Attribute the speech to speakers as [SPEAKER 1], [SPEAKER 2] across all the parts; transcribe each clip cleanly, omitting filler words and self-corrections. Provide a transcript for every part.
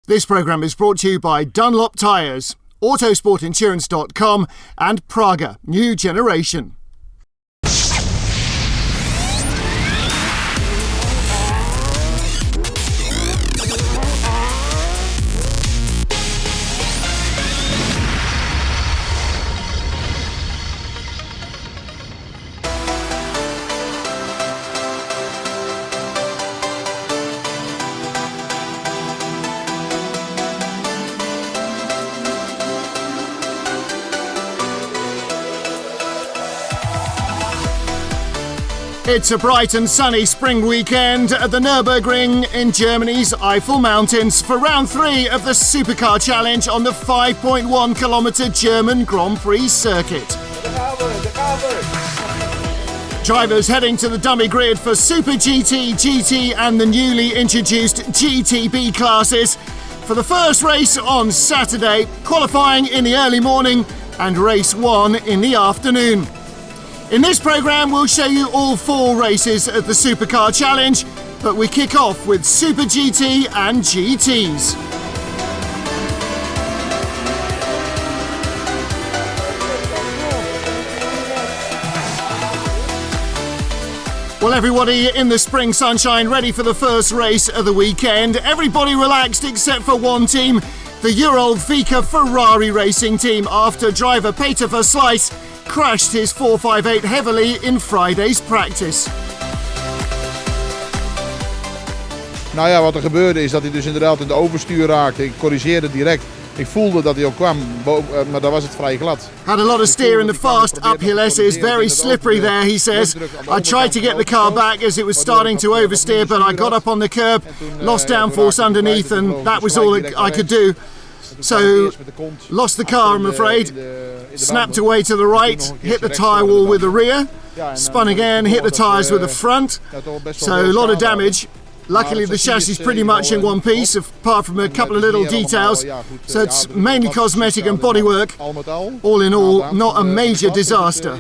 [SPEAKER 1] This programme is brought to you by Dunlop Tyres, Autosportinsurance.com and Praga, New Generation. It's a bright and sunny spring weekend at the Nürburgring in Germany's Eifel Mountains for round 3 of the Supercar Challenge on the 5.1-kilometre German Grand Prix circuit. Drivers heading to the dummy grid for SuperGT, GT and the newly introduced GTB classes for the first race on Saturday, qualifying in the early morning and race 1 in the afternoon. In this programme, we'll show you all 4 races at the Supercar Challenge, but we kick off with Super GT and GTs. Well, everybody in the spring sunshine ready for the first race of the weekend. Everybody relaxed except for one team, the Ural Vika Ferrari racing team, after driver Peter Verslijs crashed his 458 heavily in Friday's practice.
[SPEAKER 2] Nou ja, wat er gebeurde is dat hij dus inderdaad in de overstuur raakte. Ik corrigeerde direct. Ik voelde dat hij ook kwam, maar dan was het vrij glad.
[SPEAKER 1] Had a lot of steer in the fast uphill S. It's very slippery there, he says. I tried to get the car back as it was starting to oversteer, but I got up on the curb, lost downforce underneath, and that was all I could do. So, lost the car, I'm afraid. Snapped away to the right, hit the tyre wall with the rear, spun again, hit the tyres with the front. So, a lot of damage. Luckily, the chassis is pretty much in one piece, apart from a couple of little details. So, it's mainly cosmetic and bodywork. All in all, not a major disaster.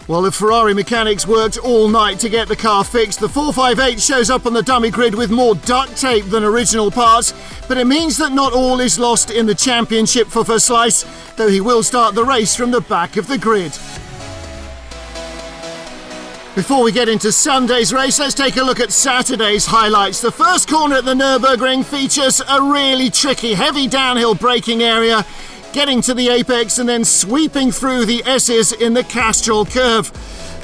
[SPEAKER 1] Well, the Ferrari mechanics worked all night to get the car fixed. The 458 shows up on the dummy grid with more duct tape than original parts, but it means that not all is lost in the championship for Verslijs, though he will start the race from the back of the grid. Before we get into Sunday's race, let's take a look at Saturday's highlights. The first corner at the Nürburgring features a really tricky, heavy downhill braking area, getting to the apex and then sweeping through the S's in the Castrol curve.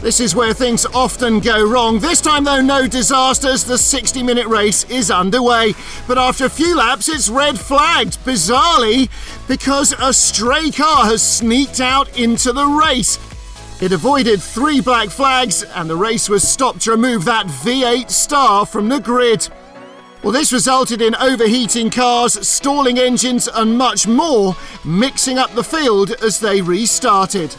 [SPEAKER 1] This is where things often go wrong. This time though, no disasters. The 60-minute race is underway. But after a few laps, it's red flagged, bizarrely, because a stray car has sneaked out into the race. It avoided 3 black flags and the race was stopped to remove that V8 star from the grid. Well, this resulted in overheating cars, stalling engines and much more, mixing up the field as they restarted.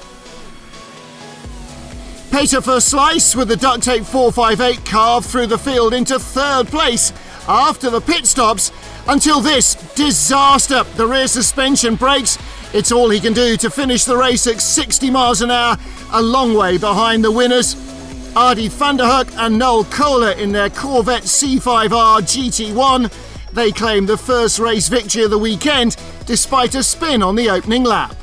[SPEAKER 1] Peter Verslijs with the duct tape 458 carved through the field into 3rd place after the pit stops until this disaster. The rear suspension breaks. It's all he can do to finish the race at 60 miles an hour, a long way behind the winners. Adi van der Hoek and Noel Kohler in their Corvette C5R GT1. They claimed the first race victory of the weekend, despite a spin on the opening lap.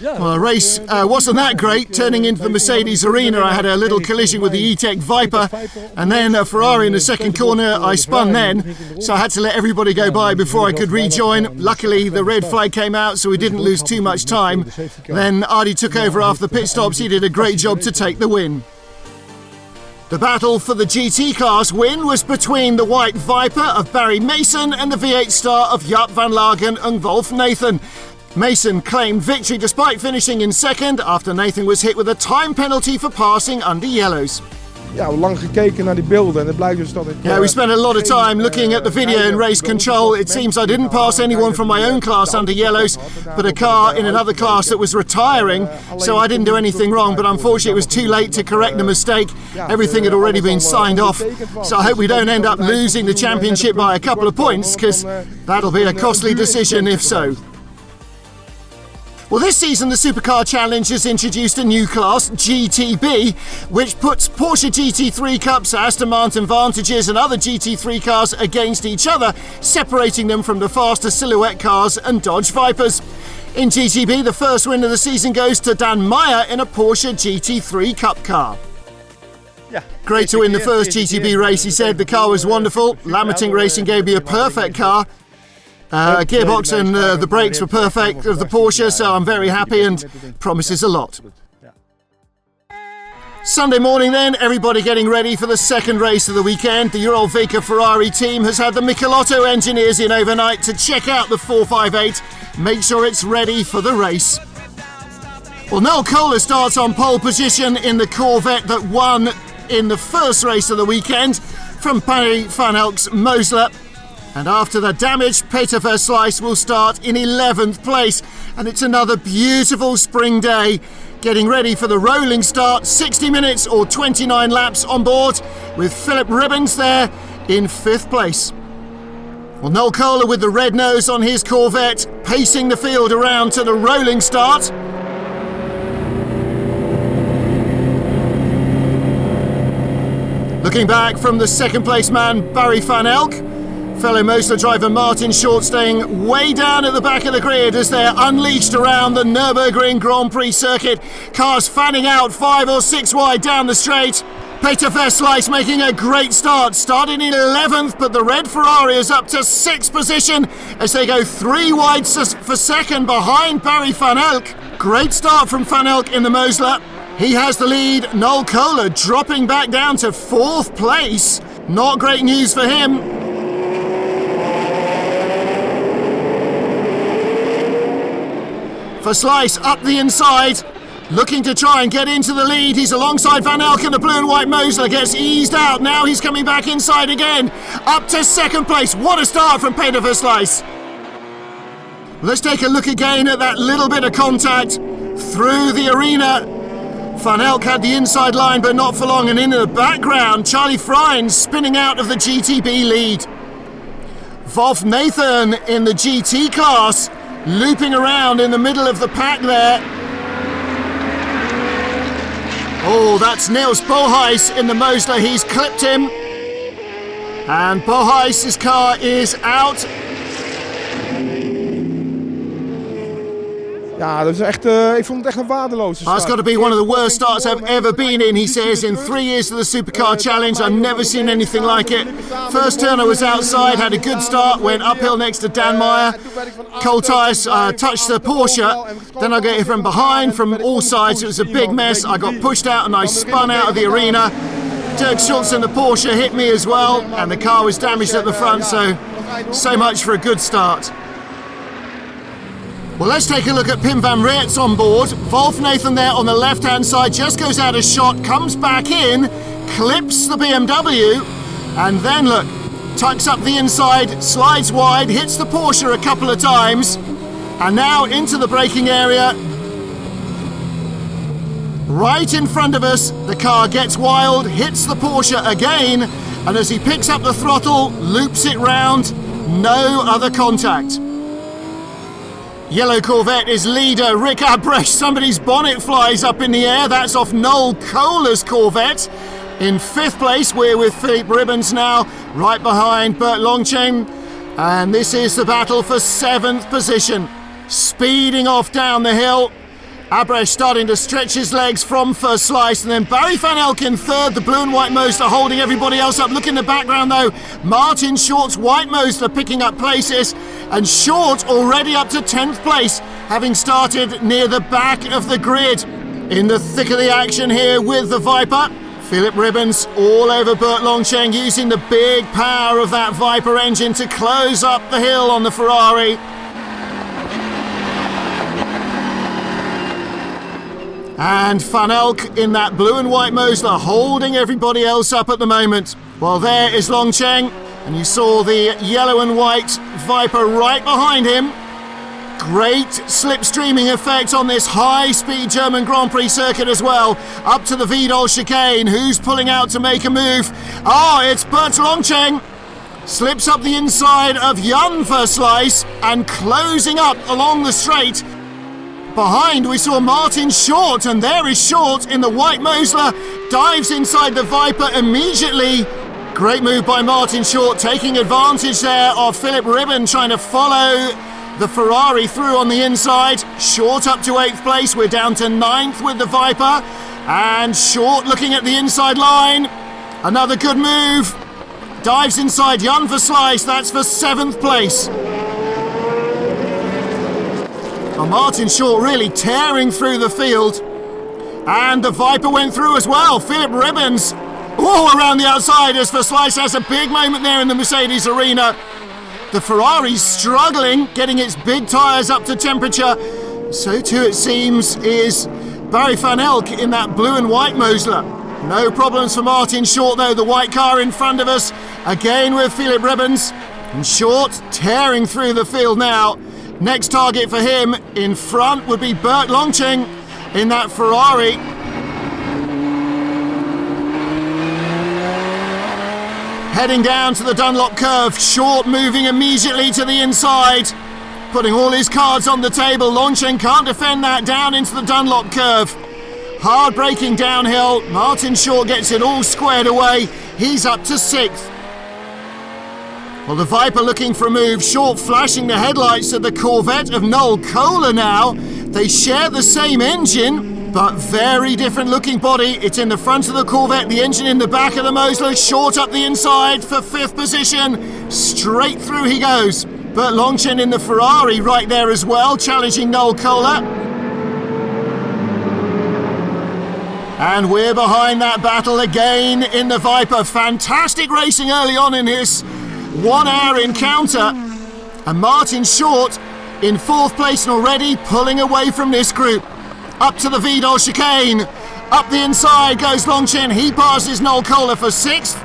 [SPEAKER 1] Well, the race wasn't that great. Turning into the Mercedes arena, I had a little collision with the E-Tech Viper, and then a Ferrari in the second corner. I spun then, so I had to let everybody go by before I could rejoin. Luckily, the red flag came out, so we didn't lose too much time. Then Adi took over after the pit stops. He did a great job to take the win. The battle for the GT class win was between the White Viper of Barry Mason and the V8 Star of Jaap van Lagen and Wolf Nathan. Mason claimed victory despite finishing in second after Nathan was hit with a time penalty for passing under yellows.
[SPEAKER 3] Ja, we lang gekeken naar die beelden en het blijkt dus dat ik...
[SPEAKER 1] Yeah, we spent a lot of time looking at the video in race control. It seems I didn't pass anyone from my own class under yellows, but a car in another class that was retiring, so I didn't do anything wrong, but unfortunately it was too late to correct the mistake. Everything had already been signed off, so I hope we don't end up losing the championship by a couple of points, because that'll be a costly decision if so. Well, this season the Supercar Challenge has introduced a new class, GTB, which puts Porsche GT3 Cups, Aston Martin Vantages and other GT3 cars against each other, separating them from the faster silhouette cars and Dodge Vipers. In GTB, the first win of the season goes to Dan Meyer in a Porsche GT3 Cup car. Great to win the first GTB race, he said. The car was wonderful. Lamerting Racing gave me a perfect car. Gearbox and the brakes were perfect of the Porsche, so I'm very happy and promises a lot. Sunday morning then, everybody getting ready for the second race of the weekend. The Eurolvika Ferrari team has had the Michelotto engineers in overnight to check out the 458, make sure it's ready for the race. Well, Noel Kohler starts on pole position in the Corvette that won in the first race of the weekend from Barry van Elk's Mosler. And after the damage, Peter Verslijs will start in 11th place. And it's another beautiful spring day. Getting ready for the rolling start, 60 minutes or 29 laps on board, with Philip Ribbons there in 5th place. Well, Noel Kohler with the red nose on his Corvette, pacing the field around to the rolling start. Looking back from the second place man, Barry van Elk. Fellow Mosler driver Martin Short staying way down at the back of the grid as they're unleashed around the Nürburgring Grand Prix circuit. Cars fanning out 5 or 6 wide down the straight. Peter Verslijs making a great start, starting in 11th, but the red Ferrari is up to 6th position as they go 3 wide for second behind Barry van Elk. Great start from van Elk in the Mosler. He has the lead. Noel Kohler dropping back down to 4th place. Not great news for him. Verslijs up the inside, looking to try and get into the lead. He's alongside Van Elk and the blue and white Mosler gets eased out. Now he's coming back inside again, up to 2nd place. What a start from Peter Verslijs. Let's take a look again at that little bit of contact through the arena. Van Elk had the inside line, but not for long, and in the background, Charlie Freins spinning out of the GTB lead. Wolf Nathan in the GT class, looping around in the middle of the pack there. Oh, that's Niels Bohuis in the Mosler. He's clipped him. And Bohuis' car is out.
[SPEAKER 3] Ja, dat is echt, ik vond het echt een waardeloze start.
[SPEAKER 1] It's got to be one of the worst starts I've ever been in, he says. In 3 years of the Supercar Challenge, I've never seen anything like it. First turn I was outside, had a good start, went uphill next to Dan Meyer. Cold tyres touched the Porsche. Then I got hit from behind, from all sides. It was a big mess. I got pushed out and I spun out of the arena. Dirk Schultz in the Porsche hit me as well, and the car was damaged at the front, so much for a good start. Well, let's take a look at Pim van Reert's on board. Wolf Nathan there on the left-hand side just goes out of shot, comes back in, clips the BMW, and then look, tucks up the inside, slides wide, hits the Porsche a couple of times, and now into the braking area. Right in front of us, the car gets wild, hits the Porsche again, and as he picks up the throttle, loops it round, no other contact. Yellow Corvette is leader Rick Abrecht. Somebody's bonnet flies up in the air. That's off Noel Kohler's Corvette. In 5th place, we're with Philippe Ribbons now, right behind Bert Longchain. And this is the battle for 7th position. Speeding off down the hill. Abrecht starting to stretch his legs from Verslijs, and then Barry van Elk in 3rd, the blue and white Mosler holding everybody else up. Look in the background though, Martin Short's white Mosler picking up places, and Short already up to 10th place, having started near the back of the grid. In the thick of the action here with the Viper, Philip Ribbons all over Bert Longchain, using the big power of that Viper engine to close up the hill on the Ferrari. And Van Elk in that blue and white Mosler holding everybody else up at the moment. Well, there is Longchain, and you saw the yellow and white Viper right behind him. Great slipstreaming effect on this high-speed German Grand Prix circuit as well. Up to the Vidal chicane. Who's pulling out to make a move? It's Bert Longchain. Slips up the inside of Jan Verslijs and closing up along the straight. Behind we saw Martin Short, and there is Short in the white Mosler, dives inside the Viper immediately. Great move by Martin Short, taking advantage there of Philip Ribbon trying to follow the Ferrari through on the inside. Short up to 8th place, we're down to 9th with the Viper, and Short looking at the inside line. Another good move. Dives inside Jan Verslijs, that's for 7th place. Well, Martin Short really tearing through the field. And the Viper went through as well. Philip Ribbons all around the outside as Verslijs has a big moment there in the Mercedes arena. The Ferrari's struggling, getting its big tyres up to temperature. So too it seems is Barry van Elk in that blue and white Mosler. No problems for Martin Short though, the white car in front of us. Again with Philip Ribbons. And Short tearing through the field now. Next target for him in front would be Bert Longchenk in that Ferrari. Heading down to the Dunlop curve, Short moving immediately to the inside, putting all his cards on the table. Longchenk can't defend that down into the Dunlop curve. Hard braking downhill, Martin Short gets it all squared away. He's up to 6th. Well, the Viper looking for a move, Short flashing the headlights at the Corvette of Noel Kohler now. They share the same engine, but very different looking body. It's in the front of the Corvette, the engine in the back of the Mosler. Short up the inside for 5th position. Straight through he goes. Bert Longchenk in the Ferrari right there as well, challenging Noel Kohler. And we're behind that battle again in the Viper. Fantastic racing early on in this 1 hour encounter. And Martin Short in 4th place and already pulling away from this group. Up to the Vidal chicane. Up the inside goes Longchenk. He passes Noel Kohler for 6th.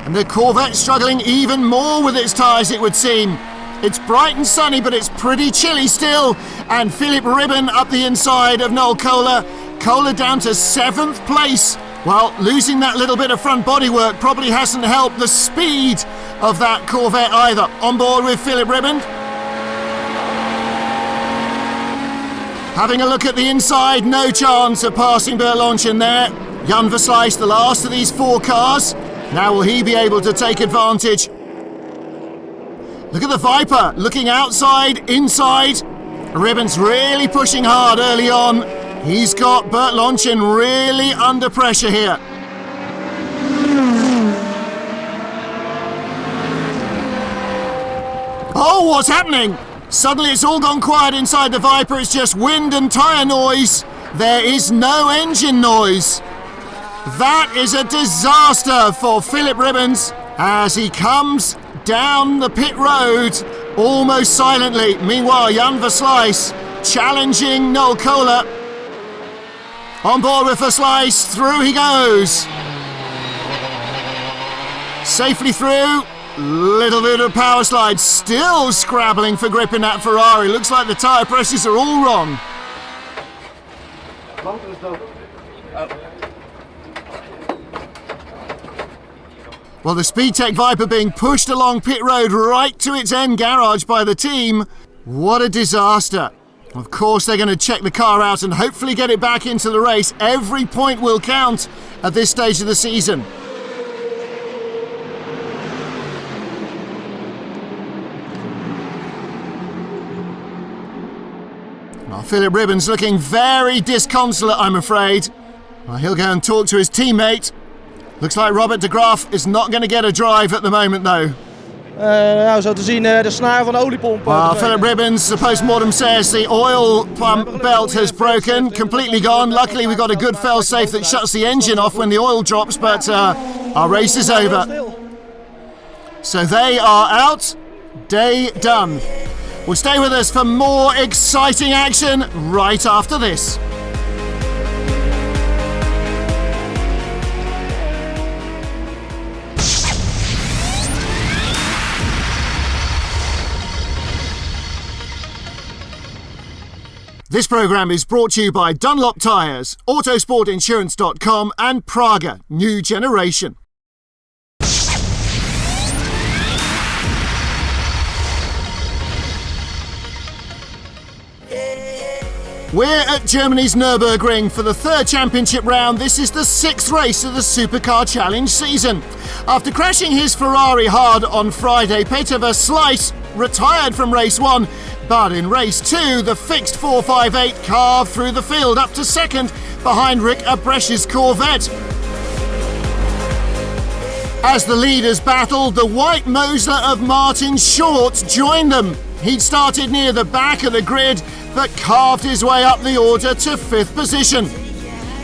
[SPEAKER 1] And the Corvette struggling even more with its tyres, it would seem. It's bright and sunny, but it's pretty chilly still. And Philip Ribbon up the inside of Noel Kohler. Kohler down to 7th place. Well, losing that little bit of front bodywork probably hasn't helped the speed of that Corvette either. On board with Philip Ribbon. Having a look at the inside, no chance of passing Bert Longchenk there. Jan Verslijs, the last of these 4 cars. Now will he be able to take advantage? Look at the Viper, looking outside, inside. Ribbon's really pushing hard early on. He's got Bert Longchenk really under pressure here. Oh, what's happening? Suddenly it's all gone quiet inside the Viper. It's just wind and tyre noise. There is no engine noise. That is a disaster for Philip Ribbons as he comes down the pit road almost silently. Meanwhile, Jan Verslijs challenging Noel Kohler. On board with Verslijs, through he goes. Safely through. Little bit of power slide, still scrabbling for grip in that Ferrari. Looks like the tyre presses are all wrong. Well, the Speedtech Viper being pushed along pit road right to its end garage by the team. What a disaster. Of course, they're going to check the car out and hopefully get it back into the race. Every point will count at this stage of the season. Well, Philip Ribbon's looking very disconsolate, I'm afraid. Well, he'll go and talk to his teammate. Looks like Robert de Graaf is not going to get a drive at the moment, though.
[SPEAKER 3] Zo te zien de snaar van de oliepomp.
[SPEAKER 1] Philip Ribbons, the post-mortem says the oil pump belt has broken, completely gone. Luckily we've got a good fail-safe that shuts the engine off when the oil drops, but our race is over. So they are out, day done. Well, stay with us for more exciting action right after this. This programme is brought to you by Dunlop Tyres, Autosportinsurance.com and Praga, New Generation. We're at Germany's Nürburgring for the third championship round. This is the sixth race of the Supercar Challenge season. After crashing his Ferrari hard on Friday, Peter Verschleiß retired from race 1, but in race 2, the fixed 458 carved through the field up to second behind Rick Abresch's Corvette. As the leaders battled, the white Mosler of Martin Short joined them. He'd started near the back of the grid, but carved his way up the order to 5th position.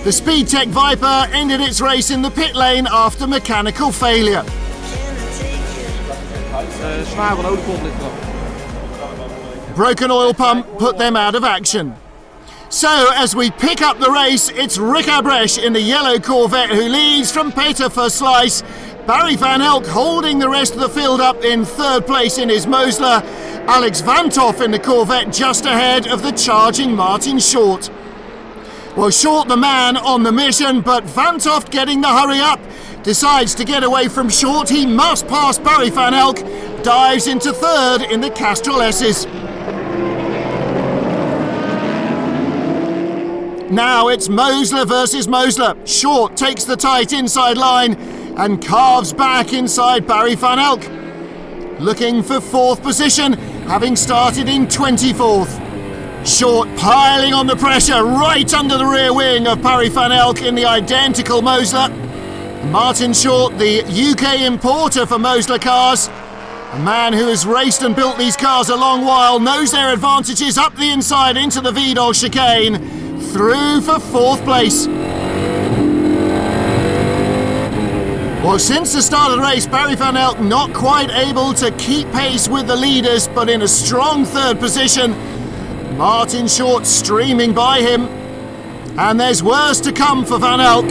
[SPEAKER 1] The Speedtech Viper ended its race in the pit lane after mechanical failure. Broken oil pump put them out of action. So, as we pick up the race, it's Rick Abresch in the yellow Corvette who leads from Peter Verschleiß. Barry van Elk holding the rest of the field up in 3rd place in his Mosler. Alex Van Toff in the Corvette just ahead of the charging Martin Short. Well, Short the man on the mission, but Van Toff getting the hurry up. Decides to get away from Short. He must pass Barry van Elk. Dives into 3rd in the Castrol S's. Now it's Mosler versus Mosler. Short takes the tight inside line and carves back inside Barry van Elk. Looking for 4th position, having started in 24th. Short piling on the pressure right under the rear wing of Barry van Elk in the identical Mosler. Martin Short, the UK importer for Mosler cars, a man who has raced and built these cars a long while, knows their advantages up the inside into the Vidal chicane, through for 4th place. Well, since the start of the race, Barry van Elk not quite able to keep pace with the leaders, but in a strong 3rd position. Martin Short streaming by him, and there's worse to come for Van Elk.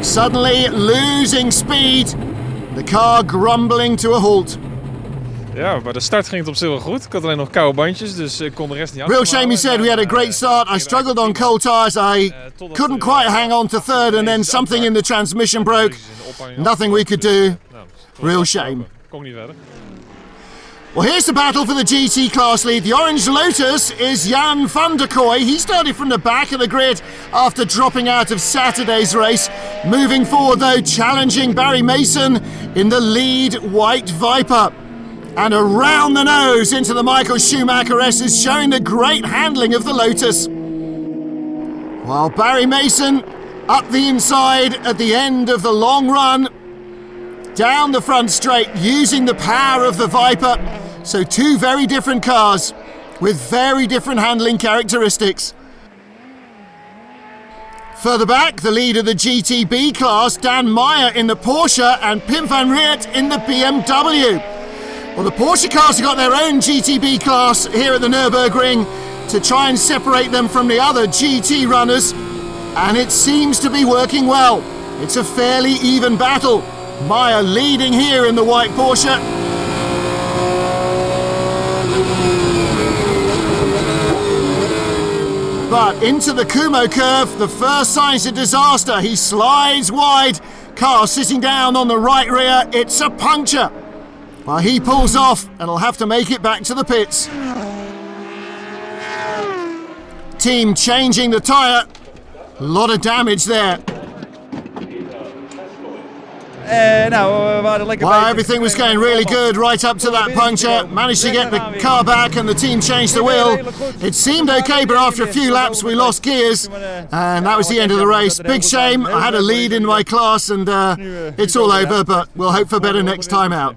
[SPEAKER 1] Suddenly losing speed, the car grumbling to a halt.
[SPEAKER 4] Ja, bij de start ging het op zich wel goed. Ik had alleen nog koude bandjes, dus ik kon de rest niet
[SPEAKER 1] Real shame, he said. We had a great start. I struggled on cold tyres. I couldn't quite hang on to 3rd, and then something in the transmission broke. Nothing we could do. Real shame.
[SPEAKER 4] Kom niet verder.
[SPEAKER 1] Well, here's the battle for the GT class lead. The orange Lotus is Jan van der Kooi. He started from the back of the grid after dropping out of Saturday's race. Moving forward, though, challenging Barry Mason in the lead white Viper. And around the nose into the Michael Schumacher S's, showing the great handling of the Lotus. While Barry Mason up the inside at the end of the long run, down the front straight, using the power of the Viper. So 2 very different cars with very different handling characteristics. Further back, the lead of the GTB class, Dan Meyer in the Porsche and Pim van Riet in the BMW. Well, the Porsche cars have got their own GTB class here at the Nürburgring to try and separate them from the other GT runners, and it seems to be working well. It's a fairly even battle. Meyer leading here in the white Porsche. But into the Kumo curve, the first signs of disaster. He slides wide, car sitting down on the right rear. It's a puncture. Well, he pulls off and will have to make it back to the pits. Team changing the tyre. A lot of damage there. Well, everything was going really good right up to that puncture. Managed to get the car back and the team changed the wheel. It seemed okay, but after a few laps we lost gears. And that was the end of the race. Big shame. I had a lead in my class and it's all over, but we'll hope for better next time out.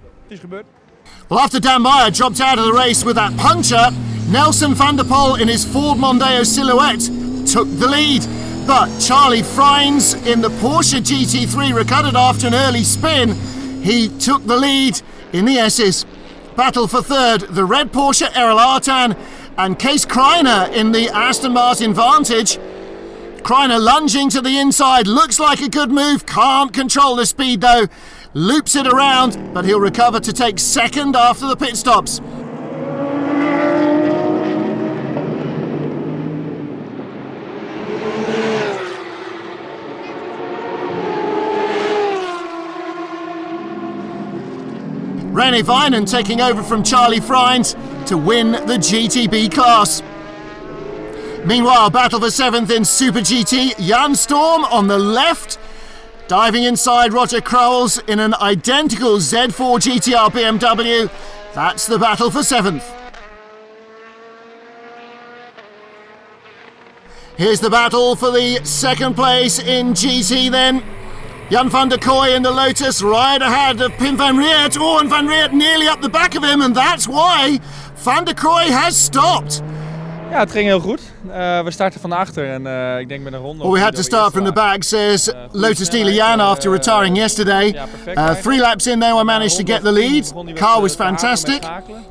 [SPEAKER 1] Well, after Dan Meyer dropped out of the race with that puncture, Nelson van der Poel in his Ford Mondeo Silhouette took the lead. But Charlie Freins in the Porsche GT3 recovered after an early spin. He took the lead in the S's. Battle for 3rd, the red Porsche Errol Artan and Kees Kreiner in the Aston Martin Vantage. Kreiner lunging to the inside, looks like a good move, can't control the speed though. Loops it around, but he'll recover to take 2nd after the pit stops. René Weinen taking over from Charlie Freins to win the GTB class. Meanwhile, battle for 7th in Super GT, Jan Storm on the left. Diving inside Roger Crowells in an identical Z4 GTR BMW. That's the battle for 7th. Here's the battle for the 2nd place in GT then. Jan van der Kooi in the Lotus right ahead of Pim van Reert. Oh, and van Reert nearly up the back of him, and that's why van der Kooi has stopped.
[SPEAKER 5] Ja, het ging heel goed. We starten van achter en ik denk met een ronde.
[SPEAKER 1] Well, we had to start from the back, says Lotus dealer Jan after retiring yesterday. 3 laps in there, I managed to get the lead. Car was fantastic,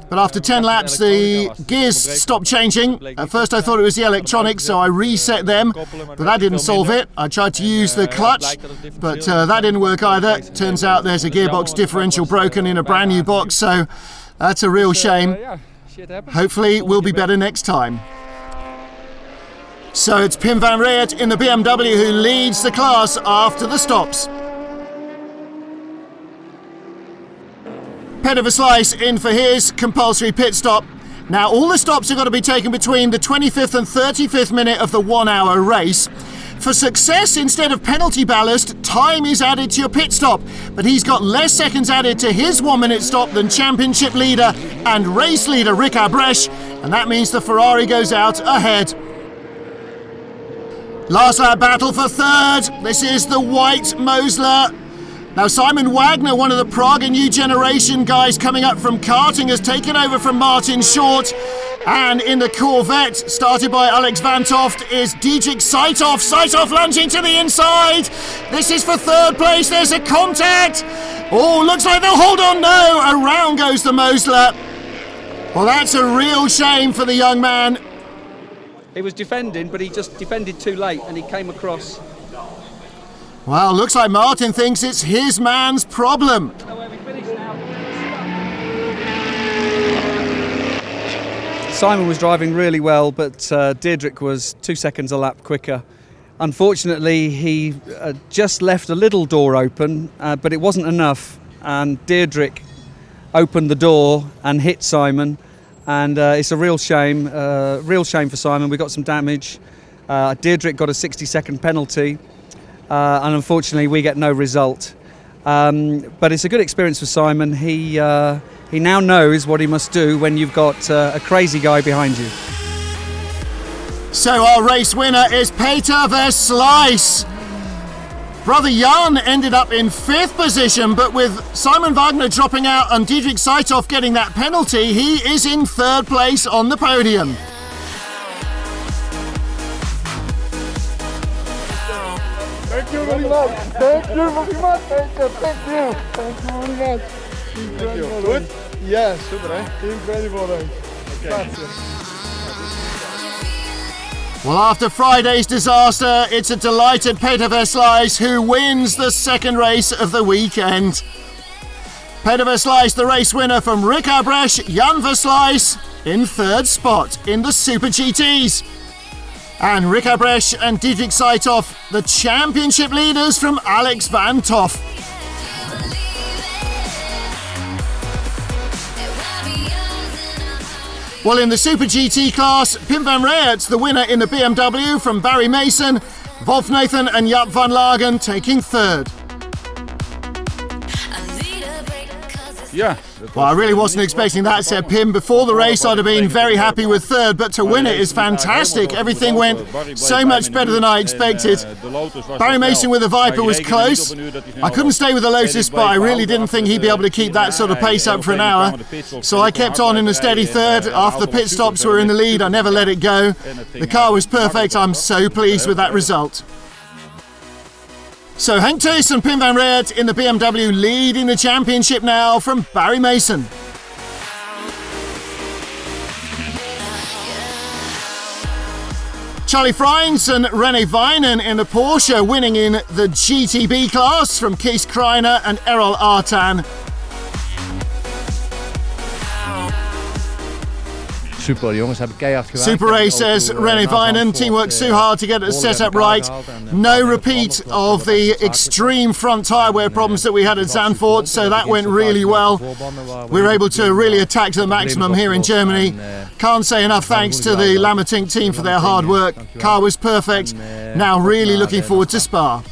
[SPEAKER 1] but after 10 laps the gears stopped changing. At first I thought it was the electronics, so I reset them, but that didn't solve it. I tried to use the clutch, but that didn't work either. Turns out there's a gearbox differential broken in a brand new box, so that's a real shame. Hopefully we'll be better next time. So it's Pim van Reert in the BMW who leads the class after the stops. Peder Verslijs in for his compulsory pit stop. Now all the stops have got to be taken between the 25th and 35th minute of the 1-hour race. For success, instead of penalty ballast, time is added to your pit stop, but he's got less seconds added to his 1-minute stop than championship leader and race leader Rick Abresch, and that means the Ferrari goes out ahead. Last lap battle for 3rd. This is the white Mosler. Now Simon Wagner, one of the Praga New Generation guys coming up from karting, has taken over from Martin Short. And in the Corvette, started by Alex Van Toft, is Dietrich Seithoff. Seithoff lunging to the inside. This is for 3rd place. There's a contact. Oh, looks like they'll hold on. No, around goes the Mosler. Well, that's a real shame for the young man.
[SPEAKER 6] He was defending, but he just defended too late and he came across.
[SPEAKER 1] Well, looks like Martin thinks it's his man's problem.
[SPEAKER 6] Simon was driving really well, but Deirdrick was 2 seconds a lap quicker. Unfortunately, he just left a little door open, but it wasn't enough. And Deirdrick opened the door and hit Simon. And it's a real shame for Simon. We got some damage. Deirdrick got a 60-second penalty, and unfortunately we get no result. But it's a good experience for Simon. He now knows what he must do when you've got a crazy guy behind you.
[SPEAKER 1] So our race winner is Peder Verslijs. Brother Jan ended up in 5th position, but with Simon Wagner dropping out and Dietrich Seithoff getting that penalty, he is in 3rd place on the podium.
[SPEAKER 2] Thank you very much. Thank you very much. Thank you. Thank you very much. Thank you. Good? Yes. Super, hè? Incredible race. Okay.
[SPEAKER 1] Well, after Friday's disaster, it's a delighted Peder Verslijs who wins the 2nd race of the weekend. Peder Verslijs, the race winner from Rick Abresch, Jan Verslijs in 3rd spot in the Super GTs. And Rick Abresch and Dietrich Seithoff, the championship leaders from Alex Van Toft. Well, in the Super GT class, Pim van Reert's the winner in the BMW from Barry Mason, Wolf Nathan and Jaap van Lagen taking 3rd.
[SPEAKER 2] Yeah.
[SPEAKER 1] Well, I really wasn't expecting that, said Pim. Before the race, I'd have been very happy with 3rd, but to win it is fantastic. Everything went so much better than I expected. Barry Mason with the Viper was close. I couldn't stay with the Lotus, but I really didn't think he'd be able to keep that sort of pace up for an hour. So I kept on in a steady 3rd. After the pit stops were in the lead, I never let it go. The car was perfect. I'm so pleased with that result. So Henk Thuys and Pim van Reert in the BMW leading the championship now from Barry Mason. Charlie Freins and René Wijnen in the Porsche winning in the GTB class from Kees Kreiner and Errol Artan.
[SPEAKER 7] super jongens, hebben keihard gewerkt.
[SPEAKER 1] Super A says René Wijnen, team worked so hard to get it set up right. No repeat of the extreme front tyre wear problems that we had at Zandvoort, so that went really well. We were able to really attack to the maximum here in Germany. Can't say enough thanks to the Lamertink team for their hard work. Car was perfect. Now really looking forward to Spa.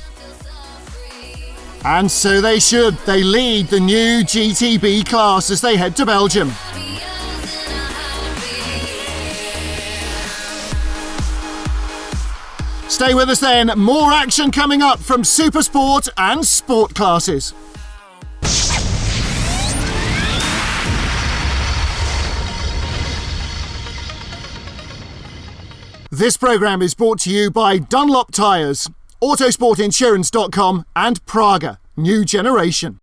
[SPEAKER 1] And so they should. They lead the new GTB class as they head to Belgium. Stay with us then. More action coming up from Supersport and Sport classes. This programme is brought to you by Dunlop Tyres, Autosportinsurance.com and Praga, New Generation.